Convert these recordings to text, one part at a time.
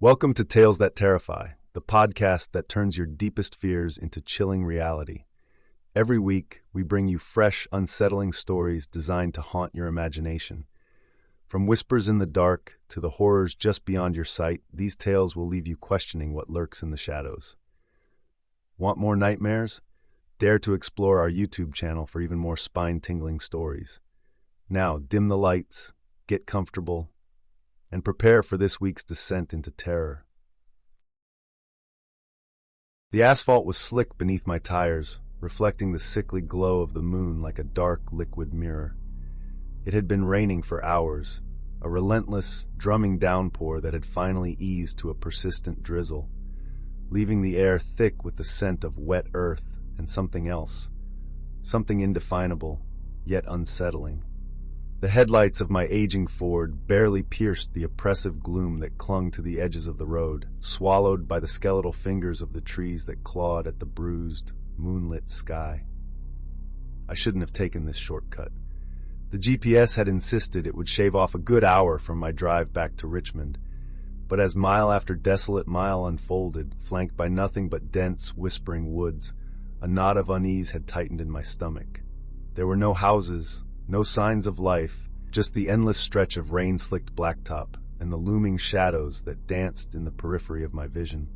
Welcome to Tales That Terrify, the podcast that turns your deepest fears into chilling reality. Every week, we bring you fresh, unsettling stories designed to haunt your imagination. From whispers in the dark to the horrors just beyond your sight, these tales will leave you questioning what lurks in the shadows. Want more nightmares? Dare to explore our YouTube channel for even more spine-tingling stories. Now, dim the lights, get comfortable, and prepare for this week's descent into terror. The asphalt was slick beneath my tires, reflecting the sickly glow of the moon like a dark, liquid mirror. It had been raining for hours, a relentless, drumming downpour that had finally eased to a persistent drizzle, leaving the air thick with the scent of wet earth and something else, something indefinable, yet unsettling. The headlights of my aging Ford barely pierced the oppressive gloom that clung to the edges of the road, swallowed by the skeletal fingers of the trees that clawed at the bruised, moonlit sky. I shouldn't have taken this shortcut. The GPS had insisted it would shave off a good hour from my drive back to Richmond, but as mile after desolate mile unfolded, flanked by nothing but dense, whispering woods, a knot of unease had tightened in my stomach. There were no houses, no signs of life, just the endless stretch of rain-slicked blacktop and the looming shadows that danced in the periphery of my vision.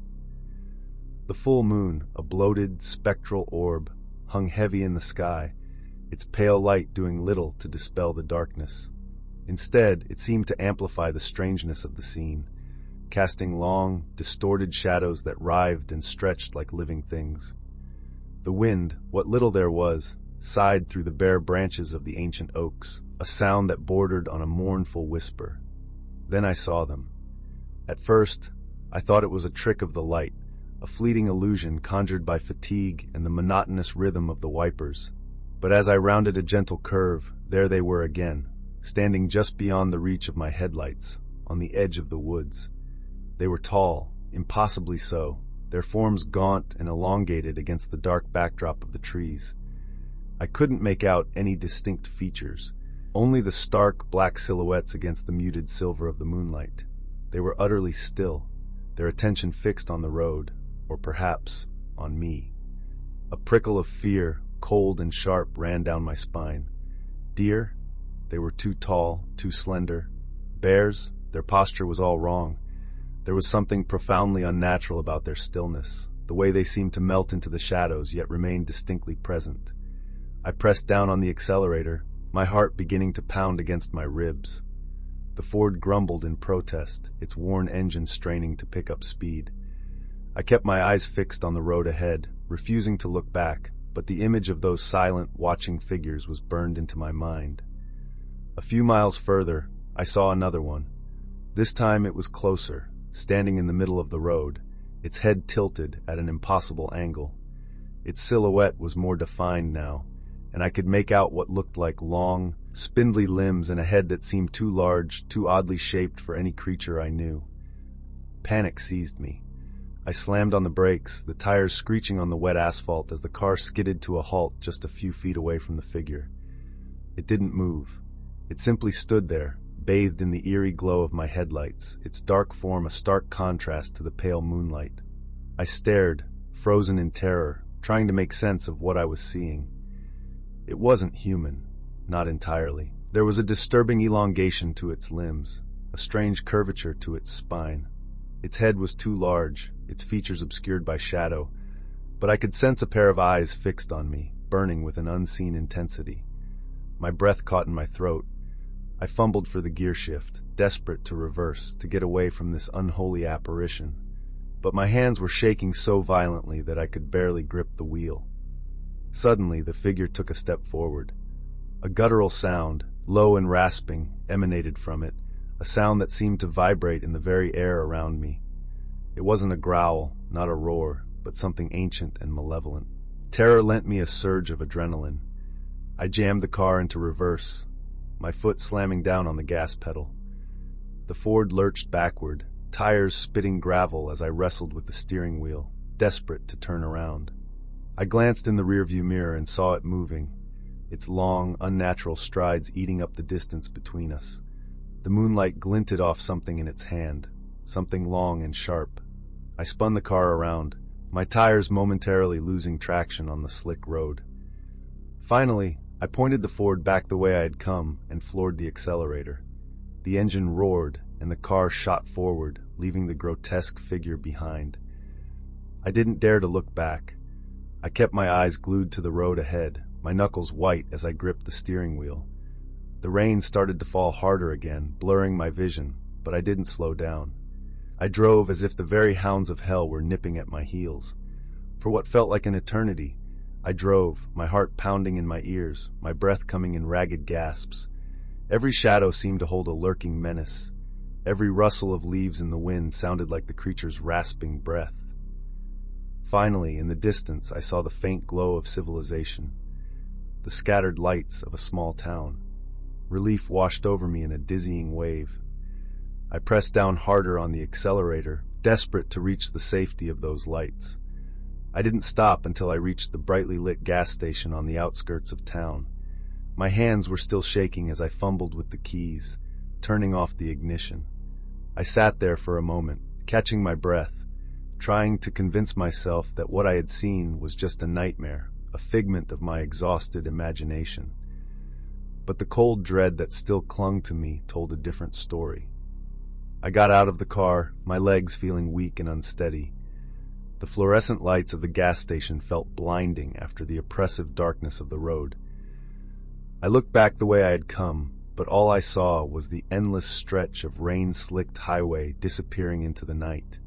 The full moon, a bloated, spectral orb, hung heavy in the sky, its pale light doing little to dispel the darkness. Instead, it seemed to amplify the strangeness of the scene, casting long, distorted shadows that writhed and stretched like living things. The wind, what little there was, sighed through the bare branches of the ancient oaks, a sound that bordered on a mournful whisper. Then I saw them. At first, I thought it was a trick of the light, a fleeting illusion conjured by fatigue and the monotonous rhythm of the wipers. But as I rounded a gentle curve, there they were again, standing just beyond the reach of my headlights, on the edge of the woods. They were tall, impossibly so, their forms gaunt and elongated against the dark backdrop of the trees. I couldn't make out any distinct features, only the stark black silhouettes against the muted silver of the moonlight. They were utterly still, their attention fixed on the road, or perhaps on me. A prickle of fear, cold and sharp, ran down my spine. Deer? They were too tall, too slender. Bears? Their posture was all wrong. There was something profoundly unnatural about their stillness, the way they seemed to melt into the shadows yet remain distinctly present. I pressed down on the accelerator, my heart beginning to pound against my ribs. The Ford grumbled in protest, its worn engine straining to pick up speed. I kept my eyes fixed on the road ahead, refusing to look back, but the image of those silent, watching figures was burned into my mind. A few miles further, I saw another one. This time it was closer, standing in the middle of the road, its head tilted at an impossible angle. Its silhouette was more defined now, and I could make out what looked like long, spindly limbs and a head that seemed too large, too oddly shaped for any creature I knew. Panic seized me. I slammed on the brakes, the tires screeching on the wet asphalt as the car skidded to a halt just a few feet away from the figure. It didn't move. It simply stood there, bathed in the eerie glow of my headlights, its dark form a stark contrast to the pale moonlight. I stared, frozen in terror, trying to make sense of what I was seeing. It wasn't human, not entirely. There was a disturbing elongation to its limbs, a strange curvature to its spine. Its head was too large, its features obscured by shadow, but I could sense a pair of eyes fixed on me, burning with an unseen intensity. My breath caught in my throat. I fumbled for the gear shift, desperate to reverse, to get away from this unholy apparition. But my hands were shaking so violently that I could barely grip the wheel. Suddenly, the figure took a step forward. A guttural sound, low and rasping, emanated from it, a sound that seemed to vibrate in the very air around me. It wasn't a growl, not a roar, but something ancient and malevolent. Terror lent me a surge of adrenaline. I jammed the car into reverse, my foot slamming down on the gas pedal. The Ford lurched backward, tires spitting gravel as I wrestled with the steering wheel, desperate to turn around. I glanced in the rearview mirror and saw it moving, its long, unnatural strides eating up the distance between us. The moonlight glinted off something in its hand, something long and sharp. I spun the car around, my tires momentarily losing traction on the slick road. Finally, I pointed the Ford back the way I had come and floored the accelerator. The engine roared, and the car shot forward, leaving the grotesque figure behind. I didn't dare to look back. I kept my eyes glued to the road ahead, my knuckles white as I gripped the steering wheel. The rain started to fall harder again, blurring my vision, but I didn't slow down. I drove as if the very hounds of hell were nipping at my heels. For what felt like an eternity, I drove, my heart pounding in my ears, my breath coming in ragged gasps. Every shadow seemed to hold a lurking menace. Every rustle of leaves in the wind sounded like the creature's rasping breath. Finally, in the distance, I saw the faint glow of civilization, the scattered lights of a small town. Relief washed over me in a dizzying wave. I pressed down harder on the accelerator, desperate to reach the safety of those lights. I didn't stop until I reached the brightly lit gas station on the outskirts of town. My hands were still shaking as I fumbled with the keys, turning off the ignition. I sat there for a moment, catching my breath, trying to convince myself that what I had seen was just a nightmare, a figment of my exhausted imagination. But the cold dread that still clung to me told a different story. I got out of the car, my legs feeling weak and unsteady. The fluorescent lights of the gas station felt blinding after the oppressive darkness of the road. I looked back the way I had come, but all I saw was the endless stretch of rain-slicked highway disappearing into the night.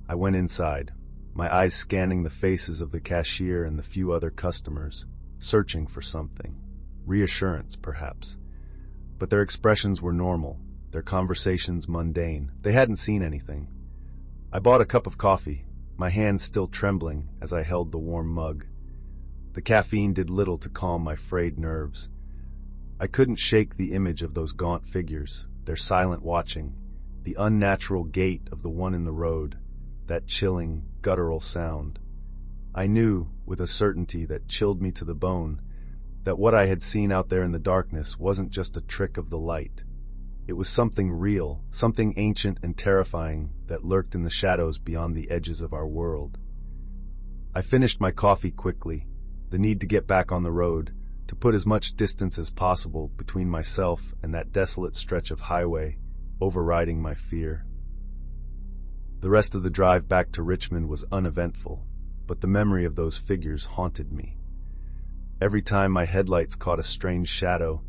I went inside, my eyes scanning the faces of the cashier and the few other customers, searching for something. Reassurance, perhaps. But their expressions were normal, their conversations mundane. They hadn't seen anything. I bought a cup of coffee, my hands still trembling as I held the warm mug. The caffeine did little to calm my frayed nerves. I couldn't shake the image of those gaunt figures, their silent watching, the unnatural gait of the one in the road, that chilling, guttural sound. I knew, with a certainty that chilled me to the bone, that what I had seen out there in the darkness wasn't just a trick of the light. It was something real, something ancient and terrifying that lurked in the shadows beyond the edges of our world. I finished my coffee quickly, the need to get back on the road, to put as much distance as possible between myself and that desolate stretch of highway, overriding my fear. The rest of the drive back to Richmond was uneventful, but the memory of those figures haunted me. Every time my headlights caught a strange shadow,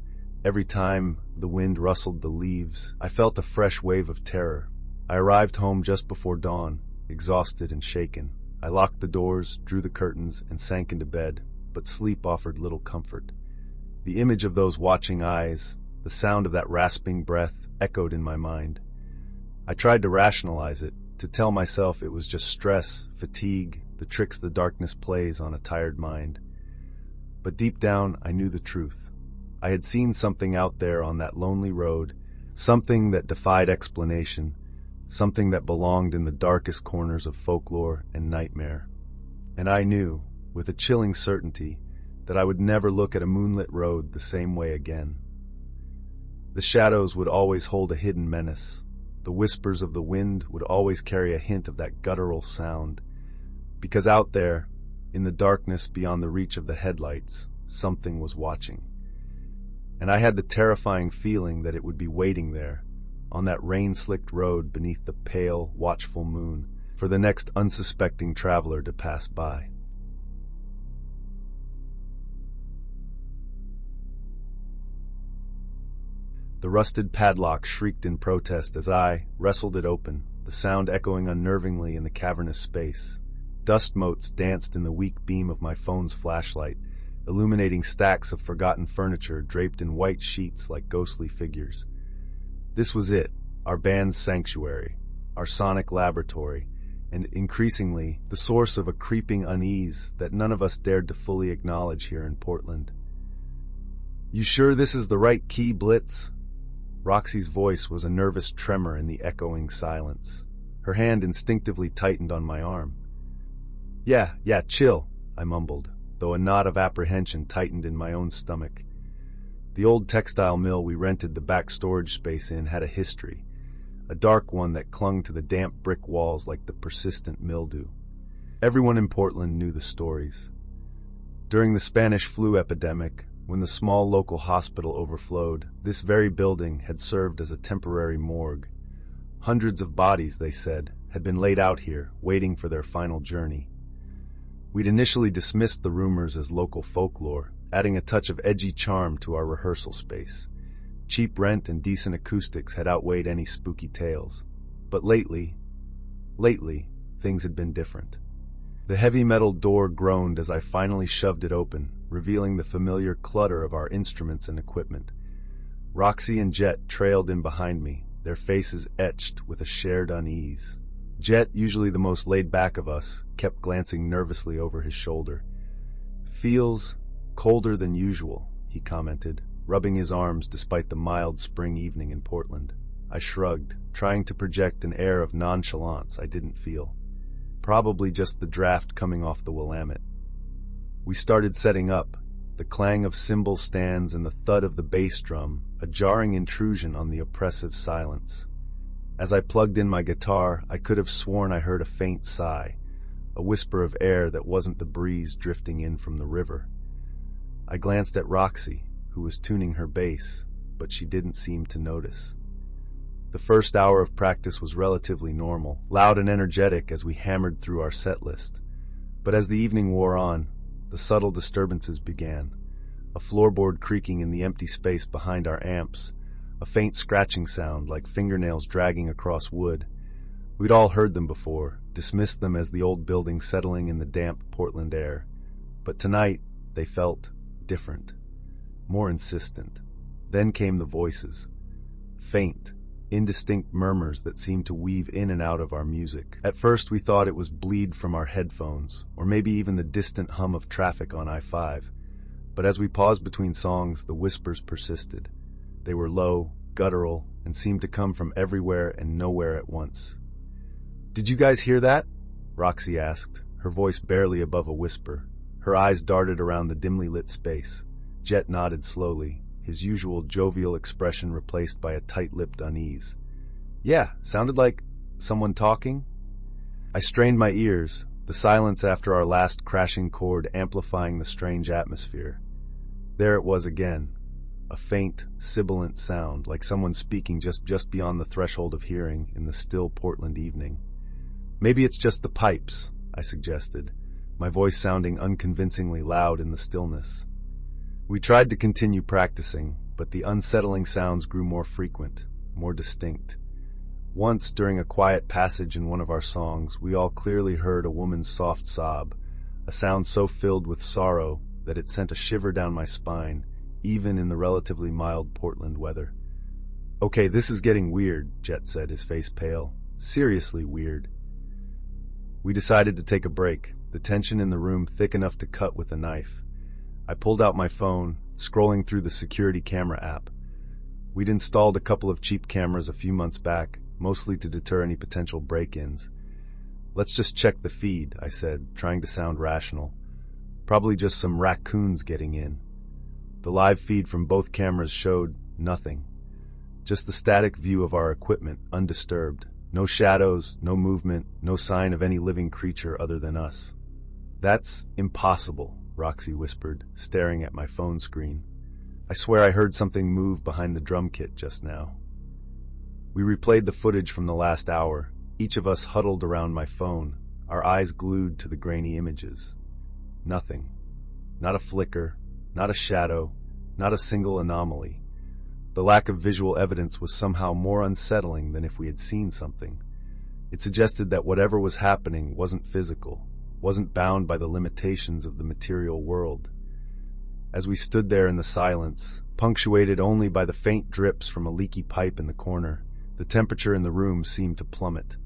every time the wind rustled the leaves, I felt a fresh wave of terror. I arrived home just before dawn, exhausted and shaken. I locked the doors, drew the curtains, and sank into bed, but sleep offered little comfort. The image of those watching eyes, the sound of that rasping breath, echoed in my mind. I tried to rationalize it, to tell myself it was just stress, fatigue, the tricks the darkness plays on a tired mind. But deep down, I knew the truth. I had seen something out there on that lonely road, something that defied explanation, something that belonged in the darkest corners of folklore and nightmare. And I knew, with a chilling certainty, that I would never look at a moonlit road the same way again. The shadows would always hold a hidden menace. The whispers of the wind would always carry a hint of that guttural sound. Because out there, in the darkness beyond the reach of the headlights, something was watching. And I had the terrifying feeling that it would be waiting there, on that rain-slicked road beneath the pale, watchful moon, for the next unsuspecting traveler to pass by. The rusted padlock shrieked in protest as I wrestled it open, the sound echoing unnervingly in the cavernous space. Dust motes danced in the weak beam of my phone's flashlight, illuminating stacks of forgotten furniture draped in white sheets like ghostly figures. This was it, our band's sanctuary, our sonic laboratory, and increasingly the source of a creeping unease that none of us dared to fully acknowledge here in Portland. "You sure this is the right key, Blitz?" Roxy's voice was a nervous tremor in the echoing silence. Her hand instinctively tightened on my arm. Yeah, chill," I mumbled, though a knot of apprehension tightened in my own stomach. The old textile mill we rented the back storage space in had a history. a dark one that clung to the damp brick walls like the persistent mildew. Everyone in Portland knew the stories. During the Spanish flu epidemic, when the small local hospital overflowed, this very building had served as a temporary morgue. Hundreds of bodies, they said, had been laid out here, waiting for their final journey. We'd initially dismissed the rumors as local folklore, adding a touch of edgy charm to our rehearsal space. Cheap rent and decent acoustics had outweighed any spooky tales. But lately, things had been different. The heavy metal door groaned as I finally shoved it open, revealing the familiar clutter of our instruments and equipment. Roxy and Jet trailed in behind me, their faces etched with a shared unease. Jet, usually the most laid back of us, kept glancing nervously over his shoulder. "Feels colder than usual," he commented, rubbing his arms despite the mild spring evening in Portland. I shrugged, trying to project an air of nonchalance I didn't feel. Probably just the draft coming off the Willamette. We started setting up, the clang of cymbal stands and the thud of the bass drum, a jarring intrusion on the oppressive silence. As I plugged in my guitar, I could have sworn I heard a faint sigh, a whisper of air that wasn't the breeze drifting in from the river. I glanced at Roxy, who was tuning her bass, but she didn't seem to notice. The first hour of practice was relatively normal, loud and energetic as we hammered through our set list. But as the evening wore on, the subtle disturbances began. A floorboard creaking in the empty space behind our amps, a faint scratching sound like fingernails dragging across wood. We'd all heard them before, dismissed them as the old building settling in the damp Portland air. But tonight, they felt different, more insistent. Then came the voices. Faint, indistinct murmurs that seemed to weave in and out of our music. At first we thought it was bleed from our headphones, or maybe even the distant hum of traffic on I-5. But as we paused between songs, the whispers persisted. They were low, guttural, and seemed to come from everywhere and nowhere at once. "Did you guys hear that?" Roxy asked, her voice barely above a whisper. Her eyes darted around the dimly lit space. Jet nodded slowly, his usual jovial expression replaced by a tight-lipped unease. "Yeah, sounded like someone talking." I strained my ears, the silence after our last crashing chord amplifying the strange atmosphere. There it was again, a faint, sibilant sound, like someone speaking just beyond the threshold of hearing in the still Portland evening. "Maybe it's just the pipes," I suggested, my voice sounding unconvincingly loud in the stillness. We tried to continue practicing, but the unsettling sounds grew more frequent, more distinct. Once, during a quiet passage in one of our songs, we all clearly heard a woman's soft sob, a sound so filled with sorrow that it sent a shiver down my spine, even in the relatively mild Portland weather. "Okay, this is getting weird," Jet said, his face pale. "Seriously weird." We decided to take a break, the tension in the room thick enough to cut with a knife. I pulled out my phone, scrolling through the security camera app. We'd installed a couple of cheap cameras a few months back, mostly to deter any potential break-ins. "Let's just check the feed," I said, trying to sound rational. "Probably just some raccoons getting in." The live feed from both cameras showed nothing. Just the static view of our equipment, undisturbed. No shadows, no movement, no sign of any living creature other than us. "That's impossible," Roxy whispered, staring at my phone screen. "I swear I heard something move behind the drum kit just now." We replayed the footage from the last hour, each of us huddled around my phone, our eyes glued to the grainy images. Nothing. Not a flicker, not a shadow, not a single anomaly. The lack of visual evidence was somehow more unsettling than if we had seen something. It suggested that whatever was happening wasn't physical, wasn't bound by the limitations of the material world. As we stood there in the silence, punctuated only by the faint drips from a leaky pipe in the corner, the temperature in the room seemed to plummet.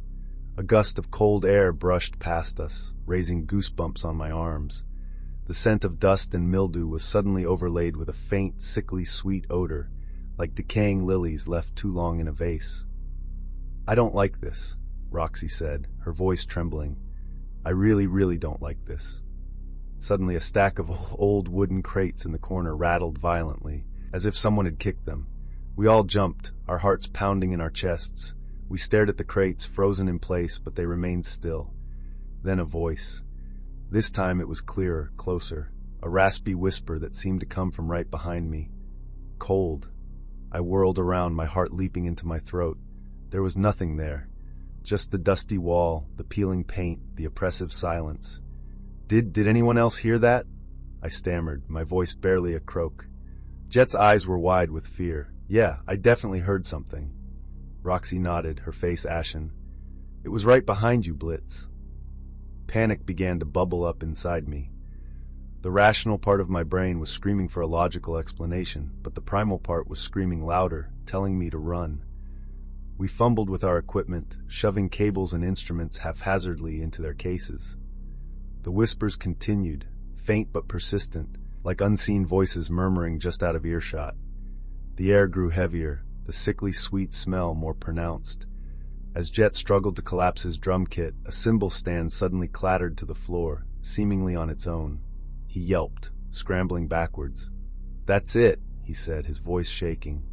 A gust of cold air brushed past us, raising goosebumps on my arms. The scent of dust and mildew was suddenly overlaid with a faint, sickly sweet odor, like decaying lilies left too long in a vase. "I don't like this," Roxy said, her voice trembling. "I really don't like this." Suddenly a stack of old wooden crates in the corner rattled violently, as if someone had kicked them. We all jumped, our hearts pounding in our chests. We stared at the crates, frozen in place, but they remained still. Then a voice. This time it was clearer, closer, a raspy whisper that seemed to come from right behind me. Cold. I whirled around, my heart leaping into my throat. There was nothing there. Just the dusty wall, the peeling paint, the oppressive silence. Did anyone else hear that? I stammered, my voice barely a croak. Jet's eyes were wide with fear. Yeah, I definitely heard something. Roxy nodded, her face ashen. It was right behind you, Blitz. Panic began to bubble up inside me. The rational part of my brain was screaming for a logical explanation, but the primal part was screaming louder, telling me to run. We fumbled with our equipment, shoving cables and instruments haphazardly into their cases. The whispers continued, faint but persistent, like unseen voices murmuring just out of earshot. The air grew heavier, the sickly sweet smell more pronounced. As Jet struggled to collapse his drum kit, a cymbal stand suddenly clattered to the floor, seemingly on its own. He yelped, scrambling backwards. That's it, he said, his voice shaking.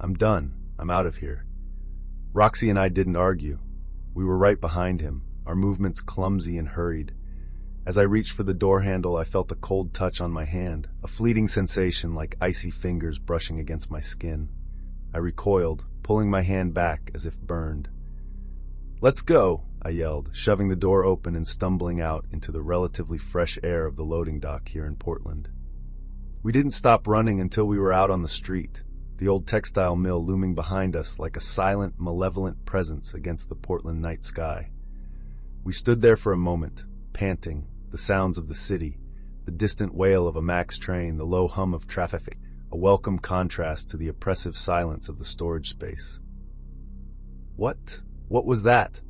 I'm done. I'm out of here. Roxy and I didn't argue. We were right behind him, our movements clumsy and hurried. As I reached for the door handle, I felt a cold touch on my hand, a fleeting sensation like icy fingers brushing against my skin. I recoiled, pulling my hand back as if burned. Let's go, I yelled, shoving the door open and stumbling out into the relatively fresh air of the loading dock here in Portland. We didn't stop running until we were out on the street, the old textile mill looming behind us like a silent, malevolent presence against the Portland night sky. We stood there for a moment, panting, the sounds of the city, the distant wail of a MAX train, the low hum of traffic, a welcome contrast to the oppressive silence of the storage space. What was that?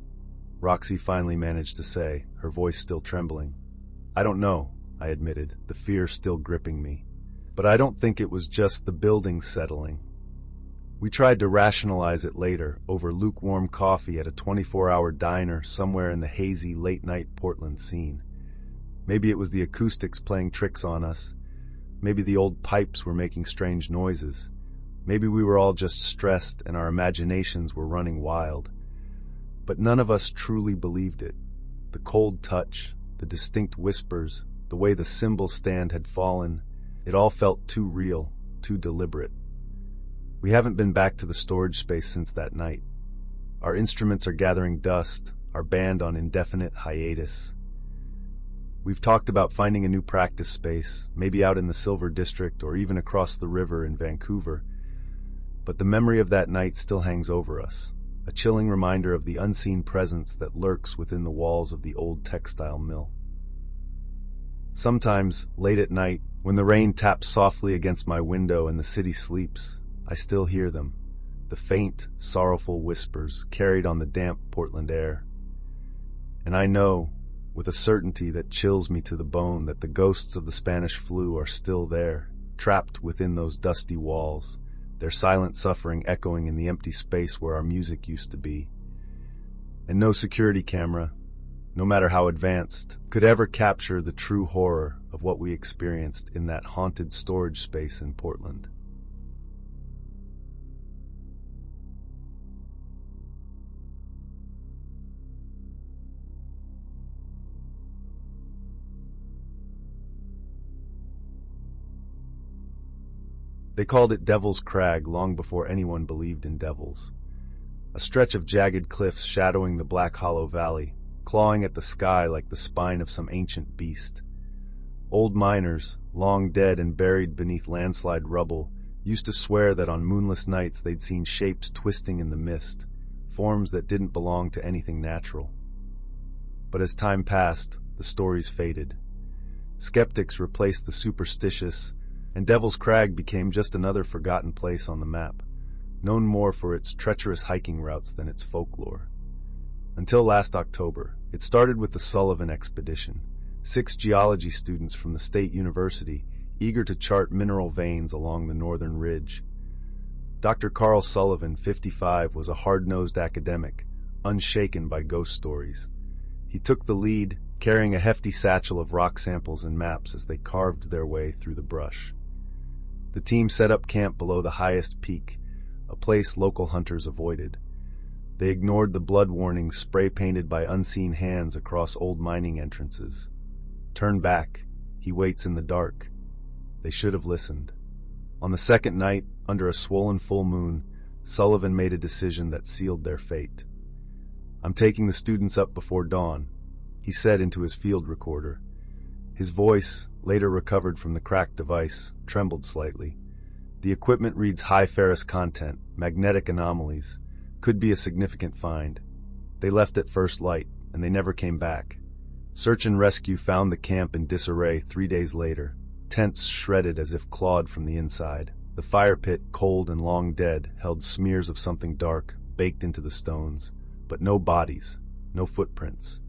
Roxy finally managed to say, her voice still trembling. I don't know, I admitted, the fear still gripping me. But I don't think it was just the building settling. We tried to rationalize it later, over lukewarm coffee at a 24-hour diner somewhere in the hazy, late-night Portland scene. Maybe it was the acoustics playing tricks on us. Maybe the old pipes were making strange noises. Maybe we were all just stressed and our imaginations were running wild. But none of us truly believed it. The cold touch, the distinct whispers, the way the cymbal stand had fallen, it all felt too real, too deliberate. We haven't been back to the storage space since that night. Our instruments are gathering dust, our band on indefinite hiatus. We've talked about finding a new practice space, maybe out in the Silver District or even across the river in Vancouver. But the memory of that night still hangs over us, a chilling reminder of the unseen presence that lurks within the walls of the old textile mill. Sometimes, late at night, when the rain taps softly against my window and the city sleeps, I still hear them, the faint, sorrowful whispers carried on the damp Portland air. And I know, with a certainty that chills me to the bone, that the ghosts of the Spanish flu are still there, trapped within those dusty walls, their silent suffering echoing in the empty space where our music used to be. And no security camera, no matter how advanced, could ever capture the true horror of what we experienced in that haunted storage space in Portland. They called it Devil's Crag long before anyone believed in devils. A stretch of jagged cliffs shadowing the black hollow valley, clawing at the sky like the spine of some ancient beast. Old miners, long dead and buried beneath landslide rubble, used to swear that on moonless nights they'd seen shapes twisting in the mist, forms that didn't belong to anything natural. But as time passed, the stories faded. Skeptics replaced the superstitious, and Devil's Crag became just another forgotten place on the map, known more for its treacherous hiking routes than its folklore. Until last October, it started with the Sullivan expedition, 6 geology students from the State University, eager to chart mineral veins along the northern ridge. Dr. Carl Sullivan, 55, was a hard-nosed academic, unshaken by ghost stories. He took the lead, carrying a hefty satchel of rock samples and maps as they carved their way through the brush. The team set up camp below the highest peak, a place local hunters avoided. They ignored the blood warnings spray-painted by unseen hands across old mining entrances. Turn back. He waits in the dark. They should have listened. On the second night, under a swollen full moon, Sullivan made a decision that sealed their fate. "I'm taking the students up before dawn," he said into his field recorder. His voice, later recovered from the cracked device, trembled slightly. The equipment reads high ferrous content, magnetic anomalies. Could be a significant find. They left at first light, and they never came back. Search and rescue found the camp in disarray 3 days later, tents shredded as if clawed from the inside. The fire pit, cold and long dead, held smears of something dark, baked into the stones, but no bodies, no footprints.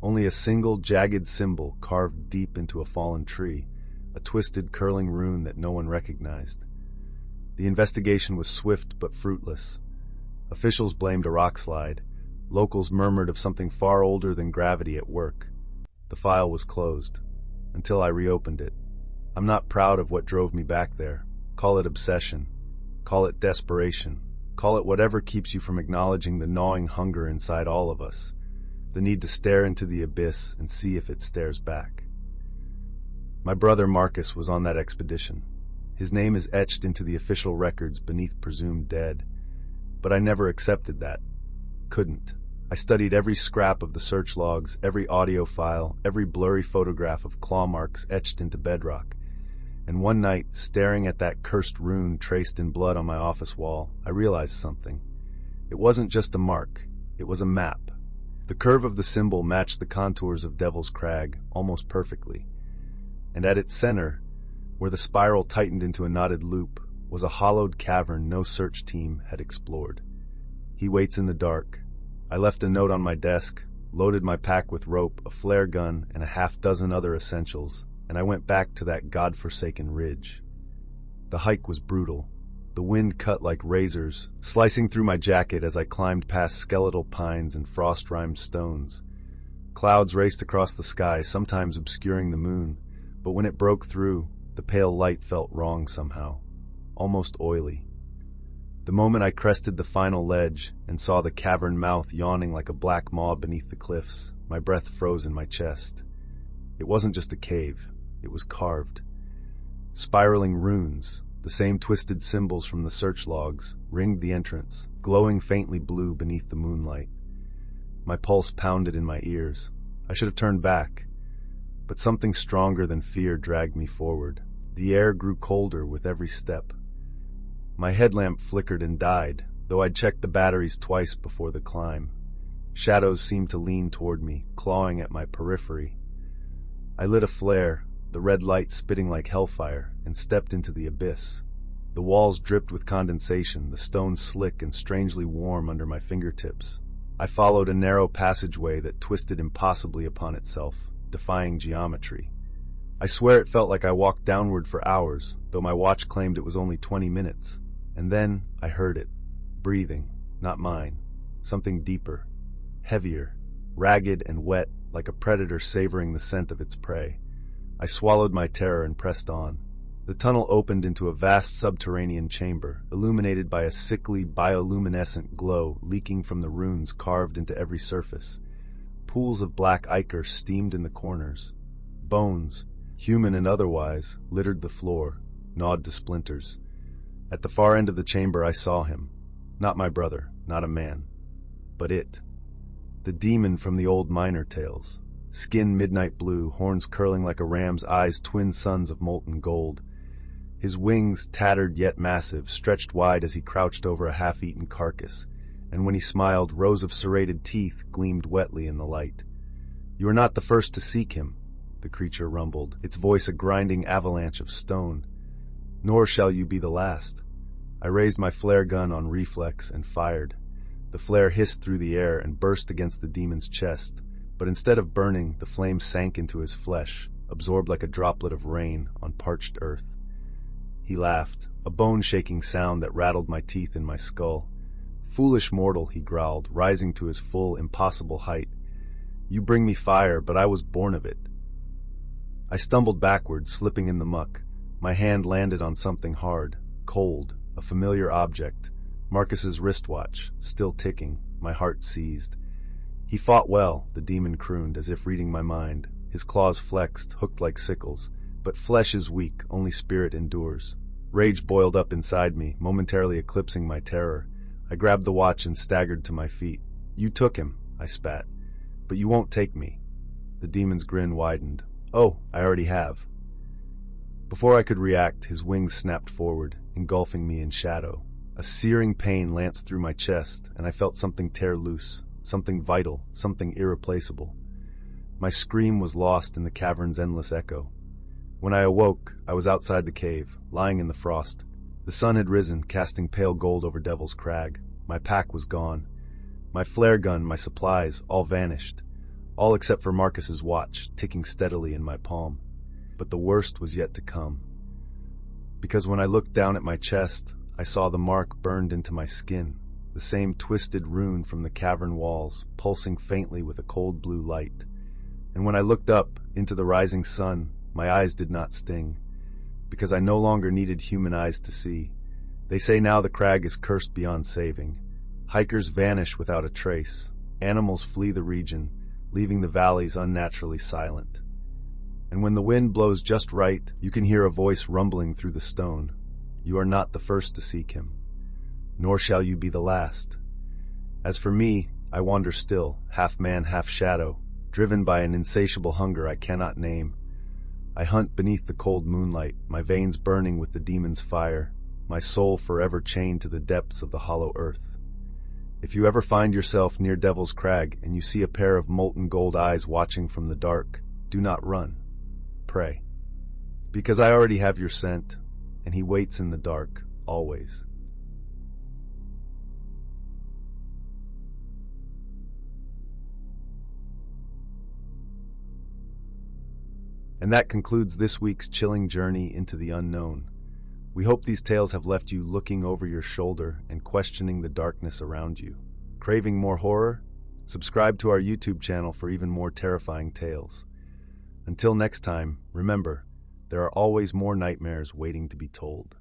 Only a single jagged symbol carved deep into a fallen tree, a twisted, curling rune that no one recognized. The investigation was swift but fruitless. Officials blamed a rock slide. Locals murmured of something far older than gravity at work. The file was closed, until I reopened it. I'm not proud of what drove me back there. Call it obsession. Call it desperation. Call it whatever keeps you from acknowledging the gnawing hunger inside all of us. The need to stare into the abyss and see if it stares back. My brother Marcus was on that expedition. His name is etched into the official records beneath presumed dead. But I never accepted that. Couldn't. I studied every scrap of the search logs, every audio file, every blurry photograph of claw marks etched into bedrock. And one night, staring at that cursed rune traced in blood on my office wall, I realized something. It wasn't just a mark. It was a map. The curve of the symbol matched the contours of Devil's Crag almost perfectly. And at its center, where the spiral tightened into a knotted loop, was a hollowed cavern no search team had explored. He waits in the dark. I left a note on my desk, loaded my pack with rope, a flare gun, and a half-dozen other essentials, and I went back to that godforsaken ridge. The hike was brutal. The wind cut like razors, slicing through my jacket as I climbed past skeletal pines and frost-rimed stones. Clouds raced across the sky, sometimes obscuring the moon, but when it broke through, the pale light felt wrong somehow, almost oily. The moment I crested the final ledge and saw the cavern mouth yawning like a black maw beneath the cliffs, my breath froze in my chest. It wasn't just a cave, it was carved. Spiraling runes, the same twisted symbols from the search logs, ringed the entrance, glowing faintly blue beneath the moonlight. My pulse pounded in my ears. I should have turned back, but something stronger than fear dragged me forward. The air grew colder with every step. My headlamp flickered and died, though I'd checked the batteries twice before the climb. Shadows seemed to lean toward me, clawing at my periphery. I lit a flare, the red light spitting like hellfire, and stepped into the abyss. The walls dripped with condensation, the stones slick and strangely warm under my fingertips. I followed a narrow passageway that twisted impossibly upon itself, defying geometry. I swear it felt like I walked downward for hours, though my watch claimed it was only 20 minutes. And then I heard it, breathing, not mine, something deeper, heavier, ragged and wet, like a predator savoring the scent of its prey. I swallowed my terror and pressed on. The tunnel opened into a vast subterranean chamber, illuminated by a sickly bioluminescent glow leaking from the runes carved into every surface. Pools of black ichor steamed in the corners. Bones, human and otherwise, littered the floor, gnawed to splinters. At the far end of the chamber I saw him. Not my brother, not a man, but it. The demon from the old miner tales. Skin midnight blue, horns curling like a ram's eyes, twin suns of molten gold. His wings, tattered yet massive, stretched wide as he crouched over a half-eaten carcass, and when he smiled, rows of serrated teeth gleamed wetly in the light. "You are not the first to seek him," the creature rumbled, its voice a grinding avalanche of stone. "Nor shall you be the last." I raised my flare gun on reflex and fired. The flare hissed through the air and burst against the demon's chest, but instead of burning, the flame sank into his flesh, absorbed like a droplet of rain on parched earth. He laughed, a bone-shaking sound that rattled my teeth in my skull. "Foolish mortal," he growled, rising to his full, impossible height. "You bring me fire, but I was born of it." I stumbled backward, slipping in the muck. My hand landed on something hard, cold, a familiar object, Marcus's wristwatch, still ticking, my heart seized. He fought well, the demon crooned, as if reading my mind. His claws flexed, hooked like sickles. But flesh is weak, only spirit endures. Rage boiled up inside me, momentarily eclipsing my terror. I grabbed the watch and staggered to my feet. "You took him," I spat. "But you won't take me." The demon's grin widened. "Oh, I already have." Before I could react, his wings snapped forward, engulfing me in shadow. A searing pain lanced through my chest, and I felt something tear loose, something vital, something irreplaceable. My scream was lost in the cavern's endless echo. When I awoke, I was outside the cave, lying in the frost. The sun had risen, casting pale gold over Devil's Crag. My pack was gone. My flare gun, my supplies, all vanished. All except for Marcus's watch, ticking steadily in my palm. But the worst was yet to come. Because when I looked down at my chest, I saw the mark burned into my skin, the same twisted rune from the cavern walls, pulsing faintly with a cold blue light. And when I looked up into the rising sun, my eyes did not sting, because I no longer needed human eyes to see. They say now the crag is cursed beyond saving. Hikers vanish without a trace. Animals flee the region, leaving the valleys unnaturally silent. And when the wind blows just right, you can hear a voice rumbling through the stone. You are not the first to seek him, nor shall you be the last. As for me, I wander still, half man, half shadow, driven by an insatiable hunger I cannot name. I hunt beneath the cold moonlight, my veins burning with the demon's fire, my soul forever chained to the depths of the hollow earth. If you ever find yourself near Devil's Crag and you see a pair of molten gold eyes watching from the dark, do not run. Pray. Because I already have your scent, and he waits in the dark, always. And that concludes this week's chilling journey into the unknown. We hope these tales have left you looking over your shoulder and questioning the darkness around you. Craving more horror? Subscribe to our YouTube channel for even more terrifying tales. Until next time, remember, there are always more nightmares waiting to be told.